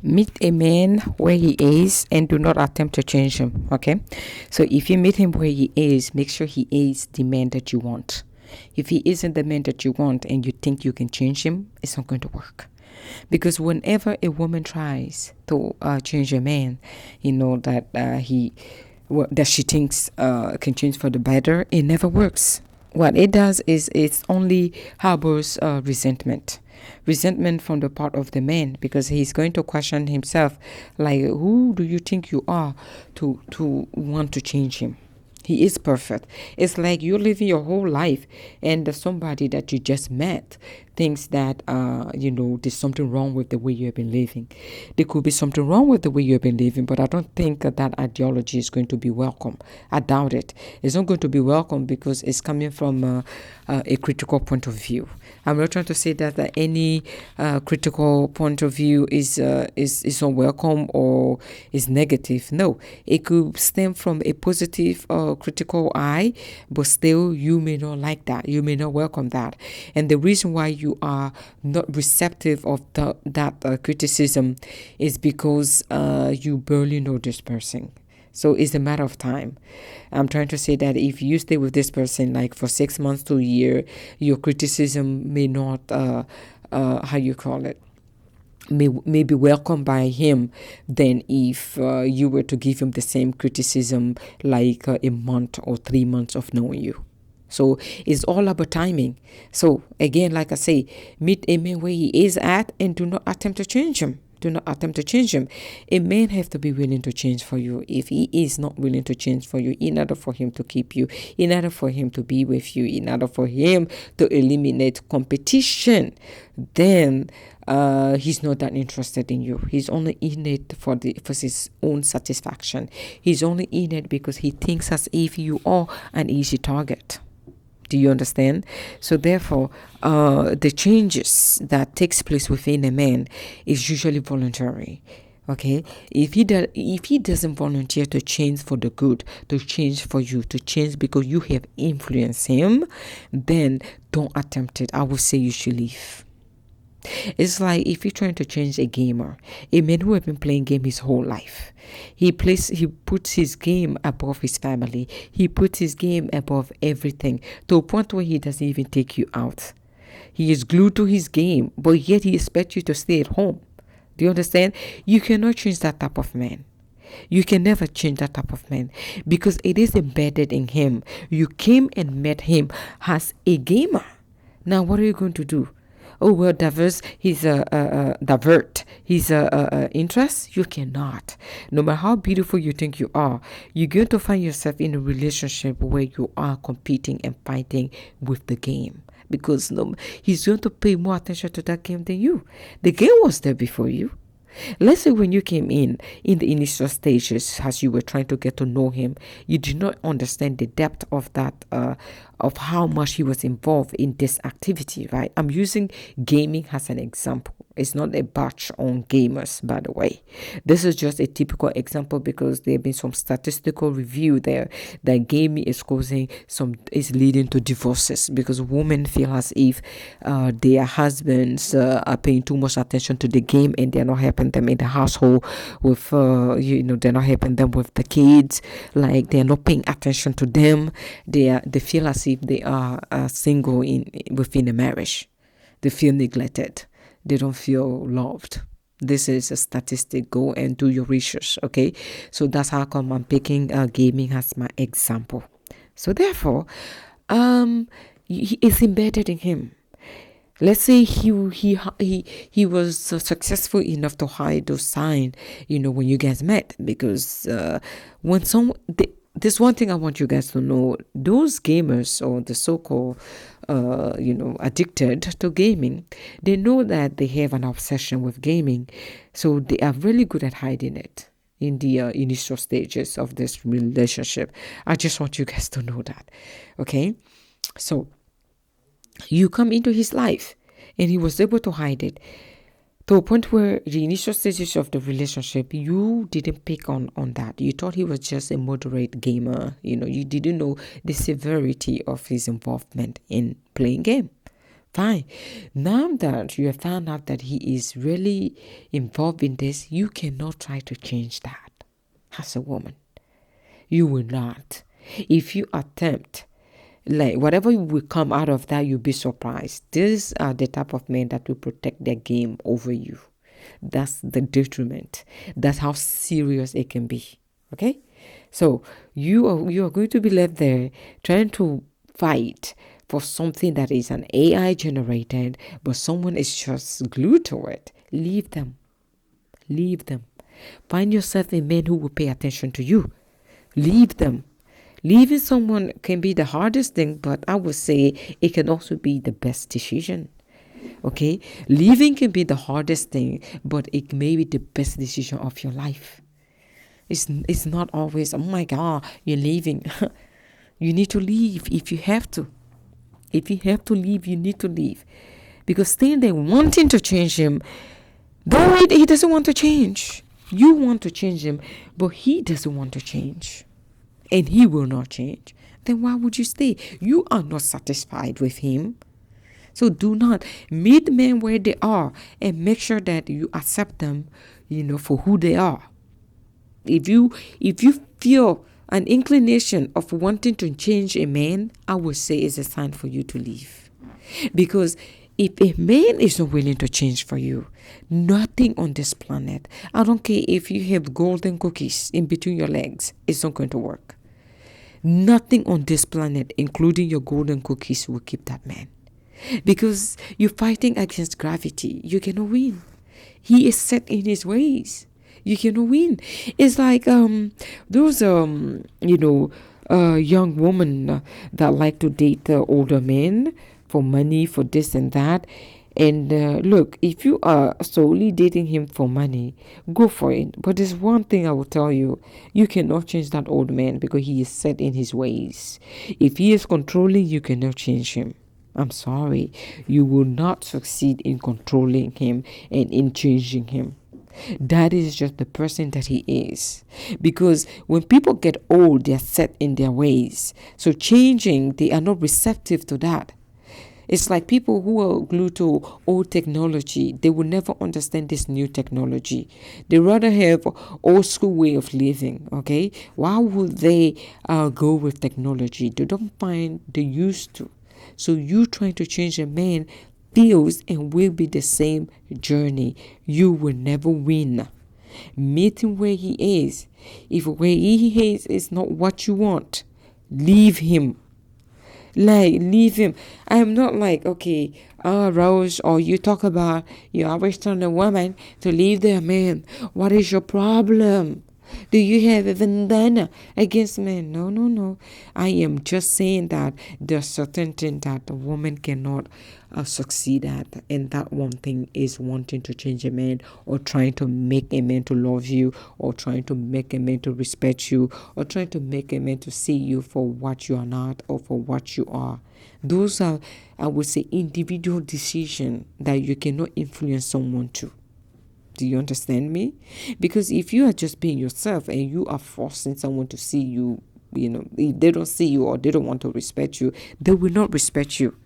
Meet a man where he is and do not attempt to change him. Okay, so if you meet him where he is, make sure he is the man that you want. If he isn't the man that you want and you think you can change him, it's not going to work. Because whenever a woman tries to change a man, that that she thinks can change for the better, it never works. What it does is it's only harbors resentment from the part of the man, because he's going to question himself, like, who do you think you are to want to change him? He is perfect. It's like you're living your whole life, and somebody that you just met thinks that there's something wrong with the way you have been living. There could be something wrong with the way you have been living, but I don't think that ideology is going to be welcome. I doubt it. It's not going to be welcome because it's coming from a critical point of view. I'm not trying to say that any critical point of view is unwelcome or is negative. No, it could stem from a positive critical eye, but still you may not like that. You may not welcome that. And the reason why you are not receptive of that criticism is because you barely know this person. So it's a matter of time. I'm trying to say that if you stay with this person like for 6 months to a year, your criticism may not, how you call it, may be welcomed by him than if you were to give him the same criticism like a month or 3 months of knowing you. So it's all about timing. So again, like I say, meet a man where he is at and do not attempt to change him. Do not attempt to change him. A man has to be willing to change for you. If he is not willing to change for you, in order for him to keep you, in order for him to be with you, in order for him to eliminate competition, then he's not that interested in you. He's only in it for his own satisfaction. He's only in it because he thinks as if you are an easy target. Do you understand? So therefore, the changes that takes place within a man is usually voluntary. Okay, if he doesn't volunteer to change for the good, to change for you, to change because you have influenced him, then don't attempt it. I would say you should leave. It's like if you're trying to change a gamer, a man who has been playing game his whole life. He puts his game above his family. He puts his game above everything to a point where he doesn't even take you out. He is glued to his game, but yet he expects you to stay at home. Do you understand? You cannot change that type of man. You can never change that type of man because it is embedded in him. You came and met him as a gamer. Now, what are you going to do? Oh, well, divert his interest. You cannot. No matter how beautiful you think you are, you're going to find yourself in a relationship where you are competing and fighting with the game, because he's going to pay more attention to that game than you. The game was there before you. Let's say when you came in the initial stages, as you were trying to get to know him, you did not understand the depth of that, of how much he was involved in this activity, right? I'm using gaming as an example. It's not a batch on gamers, by the way. This is just a typical example because there have been some statistical review there that gaming is leading to divorces because women feel as if their husbands are paying too much attention to the game and they're not helping them in the household with they're not helping them with the kids, like they're not paying attention to them. They feel as if they are single within a marriage. They feel neglected. They don't feel loved. This is a statistic. Go and do your research, okay? So that's how come I'm picking gaming as my example. So therefore, it's embedded in him. Let's say he was successful enough to hide those signs, when you guys met, because when this one thing I want you guys to know: those gamers or the so-called, addicted to gaming, they know that they have an obsession with gaming, so they are really good at hiding it in the initial stages of this relationship. I just want you guys to know that, okay? So you come into his life and he was able to hide it to a point where the initial stages of the relationship, you didn't pick on that. You thought he was just a moderate gamer. You didn't know the severity of his involvement in playing game. Fine. Now that you have found out that he is really involved in this, you cannot try to change that as a woman. You will not. If you attempt, like whatever will come out of that, you'll be surprised. These are the type of men that will protect their game over you. That's the detriment. That's how serious it can be. Okay? So you are going to be left there trying to fight for something that is an AI generated, but someone is just glued to it. Leave them. Leave them. Find yourself a man who will pay attention to you. Leave them. Leaving someone can be the hardest thing, but I would say it can also be the best decision. Okay? Leaving can be the hardest thing, but it may be the best decision of your life. It's not always, oh my God, you're leaving. You need to leave if you have to. If you have to leave, you need to leave. Because staying there wanting to change him, though he doesn't want to change. You want to change him, but he doesn't want to change. And he will not change. Then why would you stay? You are not satisfied with him. So do not meet men where they are and make sure that you accept them, for who they are. If you feel an inclination of wanting to change a man, I would say it's a sign for you to leave. Because if a man is not willing to change for you, nothing on this planet, I don't care if you have golden cookies in between your legs, it's not going to work. Nothing on this planet, including your golden cookies, will keep that man. Because you're fighting against gravity. You cannot win. He is set in his ways. You cannot win. It's like those young women that like to date older men for money, for this and that. And look, if you are solely dating him for money, go for it. But there's one thing I will tell you: you cannot change that old man because he is set in his ways. If he is controlling, you cannot change him. I'm sorry, you will not succeed in controlling him and in changing him. That is just the person that he is. Because when people get old, they are set in their ways. So changing, they are not receptive to that. It's like people who are glued to old technology. They will never understand this new technology. They rather have old school way of living, okay? Why would they go with technology? They don't find they used to. So you trying to change a man feels and will be the same journey. You will never win. Meet him where he is. If where he is not what you want, leave him. Leave him. I am not like, okay, Rose, or you talk about you always tell a woman to leave their man. What is your problem? Do you have a vendetta against men? No. I am just saying that there's certain things that a woman cannot succeed at. And that one thing is wanting to change a man, or trying to make a man to love you, or trying to make a man to respect you, or trying to make a man to see you for what you are not or for what you are. Those are, I would say, individual decisions that you cannot influence someone to. Do you understand me? Because if you are just being yourself and you are forcing someone to see you, if they don't see you or they don't want to respect you, they will not respect you.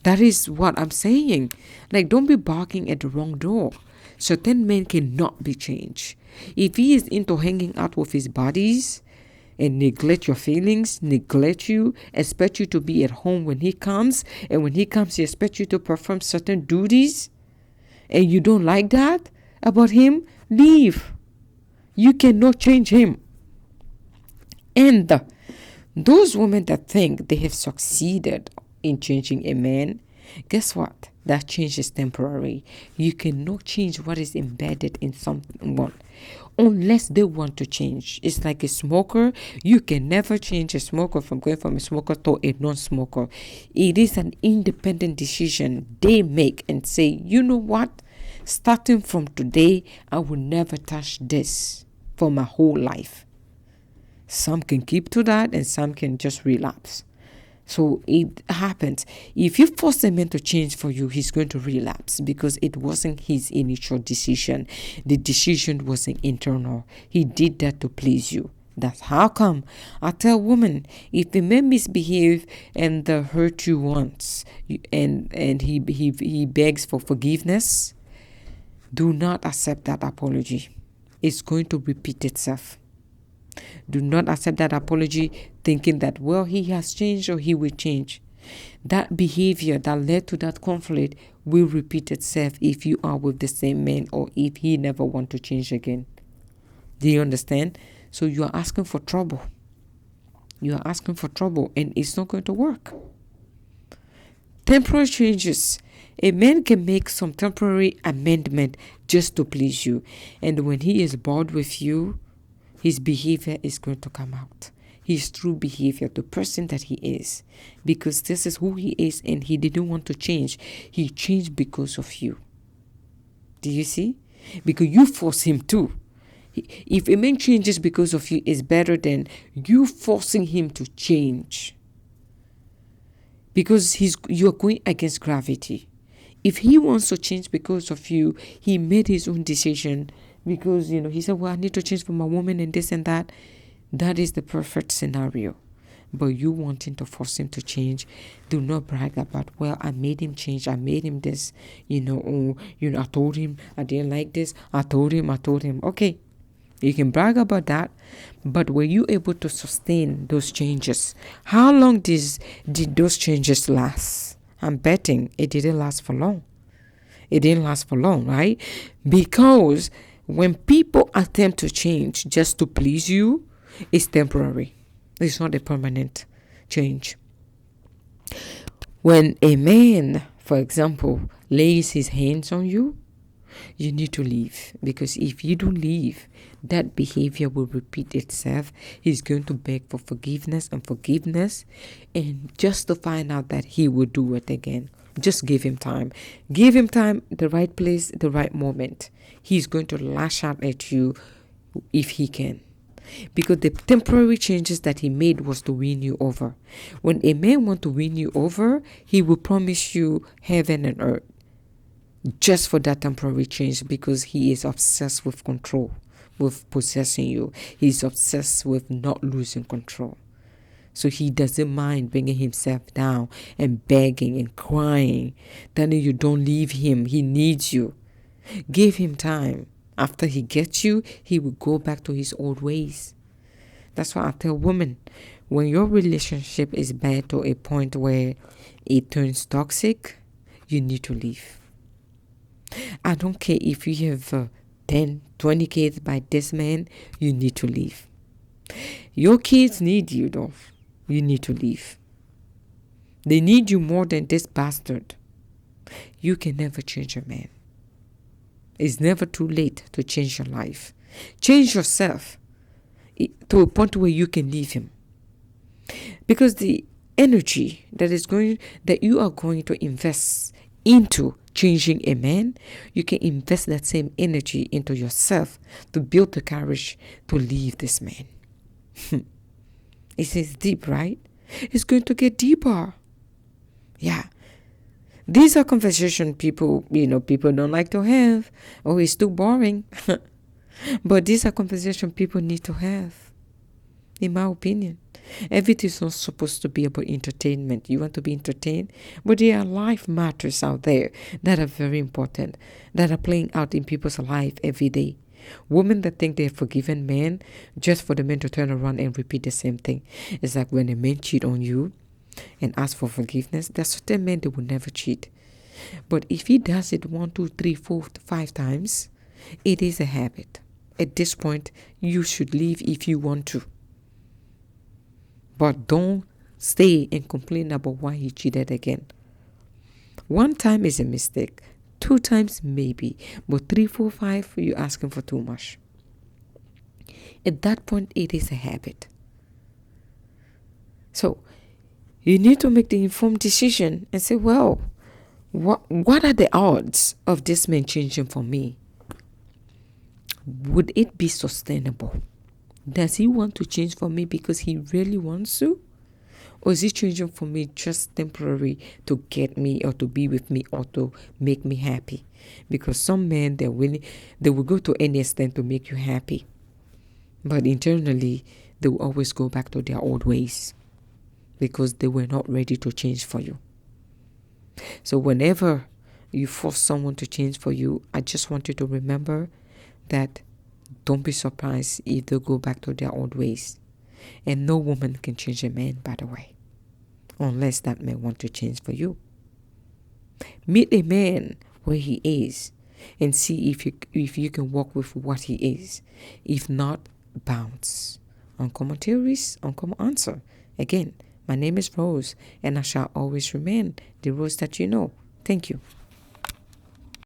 That is what I'm saying. Like, don't be barking at the wrong door. Certain men cannot be changed. If he is into hanging out with his buddies and neglect your feelings, neglect you, expect you to be at home when he comes, and when he comes, he expects you to perform certain duties, and you don't like that about him, leave. You cannot change him. And those women that think they have succeeded in changing a man, guess what? That change is temporary. You cannot change what is embedded in someone unless they want to change. It's like a smoker. You can never change a smoker from going from a smoker to a non-smoker. It is an independent decision they make and say, you know what? Starting from today, I will never touch this for my whole life. Some can keep to that and some can just relapse. So it happens. If you force a man to change for you, he's going to relapse because it wasn't his initial decision. The decision wasn't internal. He did that to please you. That's how come. I tell women, if a man misbehave and hurt you once, and he begs for forgiveness, do not accept that apology. It's going to repeat itself. Do not accept that apology thinking that, well, he has changed or he will change. That behavior that led to that conflict will repeat itself if you are with the same man or if he never want to change again. Do you understand? So you are asking for trouble. You are asking for trouble and it's not going to work. Temporary changes. A man can make some temporary amendment just to please you. And when he is bored with you, his behavior is going to come out. His true behavior, the person that he is. Because this is who he is and he didn't want to change. He changed because of you. Do you see? Because you force him to. If a man changes because of you, it's better than you forcing him to change. Because you're going against gravity. If he wants to change because of you, he made his own decision because, he said, well, I need to change for my woman and this and that. That is the perfect scenario. But you wanting to force him to change, do not brag about, well, I made him change. I made him this, I told him I didn't like this. I told him. Okay. You can brag about that, but were you able to sustain those changes? How long did those changes last? I'm betting it didn't last for long. It didn't last for long, right? Because when people attempt to change just to please you, it's temporary. It's not a permanent change. When a man, for example, lays his hands on you, you need to leave, because if you don't leave, that behavior will repeat itself. He's going to beg for forgiveness, and just to find out that he will do it again. Just give him time. Give him time, the right place, the right moment. He's going to lash out at you if he can. Because the temporary changes that he made was to win you over. When a man wants to win you over, he will promise you heaven and earth. Just for that temporary change, because he is obsessed with control, with possessing you. He's obsessed with not losing control. So he doesn't mind bringing himself down and begging and crying, telling you don't leave him. He needs you. Give him time. After he gets you, he will go back to his old ways. That's why I tell women, when your relationship is bad to a point where it turns toxic, you need to leave. I don't care if you have 10, 20 kids by this man, you need to leave. Your kids need you though. You need to leave. They need you more than this bastard. You can never change a man. It's never too late to change your life. Change yourself to a point where you can leave him. Because the energy that you are going to invest into changing a man, you can invest that same energy into yourself to build the courage to leave this man. It is deep, right? It's going to get deeper. Yeah. These are conversations people don't like to have. Oh, it's too boring. But these are conversations people need to have, in my opinion. Everything is not supposed to be about entertainment. You want to be entertained, but there are life matters out there that are very important, that are playing out in people's life every day. Women that think they're forgiven men just for the men to turn around and repeat the same thing. It's like when a man cheat on you and ask for forgiveness, there's certain men that will never cheat. But if he does it 1, 2, 3, 4, 5 times, it is a habit. At this point, you should leave if you want to. But don't stay and complain about why he cheated again. 1 time is a mistake. 2 times maybe. But 3, 4, 5, you're asking for too much. At that point, it is a habit. So, you need to make the informed decision and say, well, what are the odds of this man changing for me? Would it be sustainable? Does he want to change for me because he really wants to? Or is he changing for me just temporary to get me or to be with me or to make me happy? Because some men, they will go to any extent to make you happy. But internally, they will always go back to their old ways because they were not ready to change for you. So whenever you force someone to change for you, I just want you to remember that don't be surprised if they go back to their old ways. And no woman can change a man, by the way, unless that man want to change for you. Meet a man where he is and see if you can work with what he is. If not, bounce. Uncommon theories, uncommon answer. Again, my name is Rose, and I shall always remain the Rose that you know. Thank you.